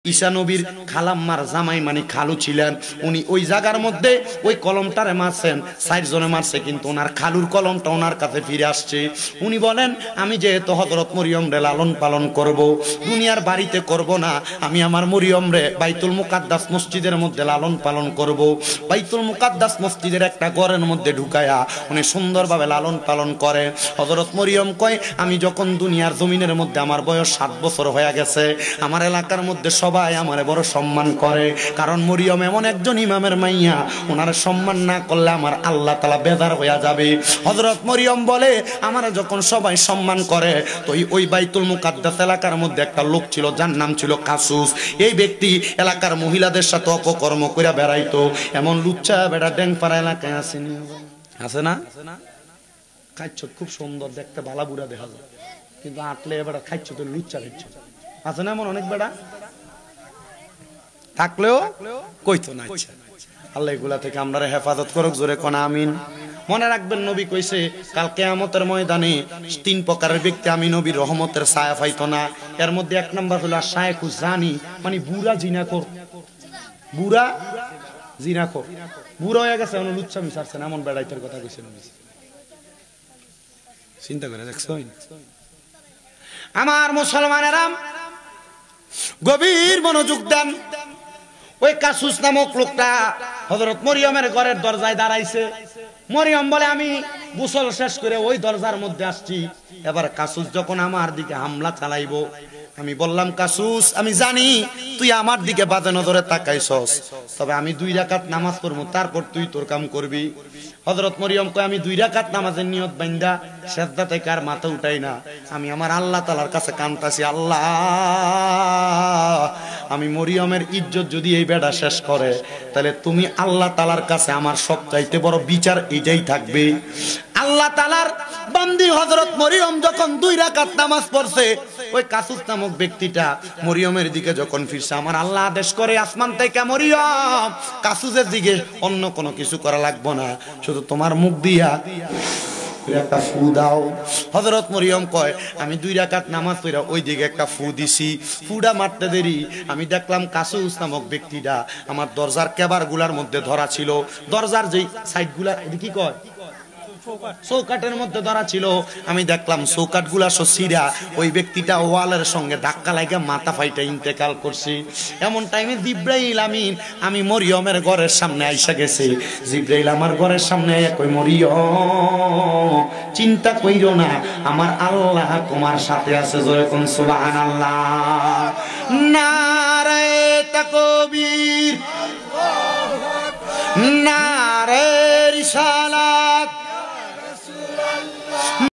ঈসা নবীর খালাম্মার জামাই মানে খালু ছিলেন। উনি ওই জায়গার মধ্যে ওই কলমটারে মারছেন, 4 জনে মারছে, কিন্তু ওনার খালুর কলমটা ওনার কাছে ফিরে আসছে। উনি বলেন, আমি যেহেতু হযরত মরিয়ম রে লালন পালন করব, দুনিয়ার বাড়িতে করব না, আমি আমার মরিয়ম রে বাইতুল মুকাদ্দাস মসজিদের মধ্যে লালন পালন করব। বাইতুল মুকাদ্দাস মসজিদের একটা ঘরের মধ্যে ঢুকায়া উনি সুন্দরভাবে লালন পালন করে। হযরত মরিয়ম কয়, আমি যখন দুনিয়ার জমিনের মধ্যে আমার বয়স 7 বছর হয়ে গেছে, আমার এলাকার মধ্যে সবাই আমারে বড় সম্মান করে, কারণ মরিয়ম এমন একজন ইমামের মাইয়া, ওনার সম্মান না করলে আমার আল্লাহ তাআলা বেজার হয়ে যাবে। হযরত মরিয়ম বলে, আমারে যখন সবাই সম্মান করে, তো ওই বাইতুল মুকাদ্দাস এলাকার মধ্যে একটা লোক ছিল যার নাম ছিল কাসুস। এই ব্যক্তি এলাকার মহিলাদের সাথে অপকর্ম করে বেড়াইতো। এমন লুচ্চা বেড়া ড্যাংপাড়া এলাকায় আসেনি, আছে না? খাইছ খুব সুন্দর দেখতে, ভালা বুড়া দেখা যায়, কিন্তু আটলে এবার খাইছ তো লুচ্চা খাইছ, আছে না? এমন অনেক বেড়া থাকলেও কইতো না। আল্লাহ এগুলা থেকে আমরা হেফাজত করুক, জোরে কোন আমিন। মনে রাখবেন, নবী কইছে কাল কিয়ামতের ময়দানে 3 প্রকারের ব্যক্তি আমি নবীর রহমতের ছায়া পাইতো না। এর মধ্যে 1 নাম্বার হলো শায়েখু জানি, মানে বুড়া জিনাখোর। বুড়া জিনাখোর, বুড়া হয়ে গেছে, এমন লুচ্চামি ছাড়ছে না, এমন বেড়াইতের কথা কইছে নবী। চিন্তা করে দেখছো? আমার মুসলমানেরা গভীর মনোযোগ দেন। ওই কাসুস নামক লোকটা হযরত মরিয়মের ঘরের দরজায় দাঁড়াইছে। মরিয়ম বলে, আমি গোসল শেষ করে ওই দরজার মধ্যে আসছি। এবার কাসুস যখন আমার দিকে হামলা চালাইবো, আমি বললাম, কাসুস, আমি জানি তুই আমার দিকে বাজে নজরে তাকাইছস, তবে আমি 2 রাকাত নামাজ পড়বো, তারপর তুই তোর কাম করবি। হযরত মরিয়ম কয়, আমি 2 রাকাত নামাজের নিয়ত বান্দা সেজদা থেকে আর মাথা উঠাই না, আমি আমার আল্লাহ তাআলার কাছে কাঁদতাছি, আল্লাহ, আমি মরিয়মের ইজ্জত যদি এই বেড়া শেষ করে, তাহলে তুমি আল্লাহ তাআলার কাছে আমার সবচাইতে বড় বিচার এটাই থাকবে। আল্লাহ তাআলার বান্দি হযরত মরিয়ম যখন 2 রাকাত নামাজ পড়ছে, ওই কাসুস নামক ব্যক্তিটা মরিয়মের দিকে যখন ফিরছে, আমার আল্লাহ আদেশ করে আসমান থেকে, মরিয়ম, কাসুসের দিকে অন্য কোনো কিছু করা লাগবে না, শুধু তোমার মুখ দিয়া একটা ফু দাও। হযরত মরিয়ম কয়, আমি 2 রাকাত নামাজ পড়া ওই দিকে একটা ফু দিছি, ফুটা মারতে দেরি আমি দেখলাম কাসুস নামক ব্যক্তিটা আমার দরজার কেবার গুলার মধ্যে ধরা ছিল। দরজার যেই সাইড গুলা, কি কয়, চৌকাটের মধ্যে ধরা ছিল। আমি দেখলাম চৌকাট গুলা সিরা, ওই ব্যক্তিটা ওয়ালের সঙ্গে ধাক্কা লাগে মাথা ফাইটা ইন্তেকাল করছি। এমন টাইমে জিব্রাইল আমিন আমি মরিয়মের ঘরের সামনে আইসা গেছে। জিব্রাইল আমার ঘরের সামনে কই, মরিয়ম, চিন্তা কইরো না, আমার আল্লাহ তোমার সাথে আছে, জয় কোন সুবহানাল্লাহ। নারে তাকবীর, নারে রিসালাত।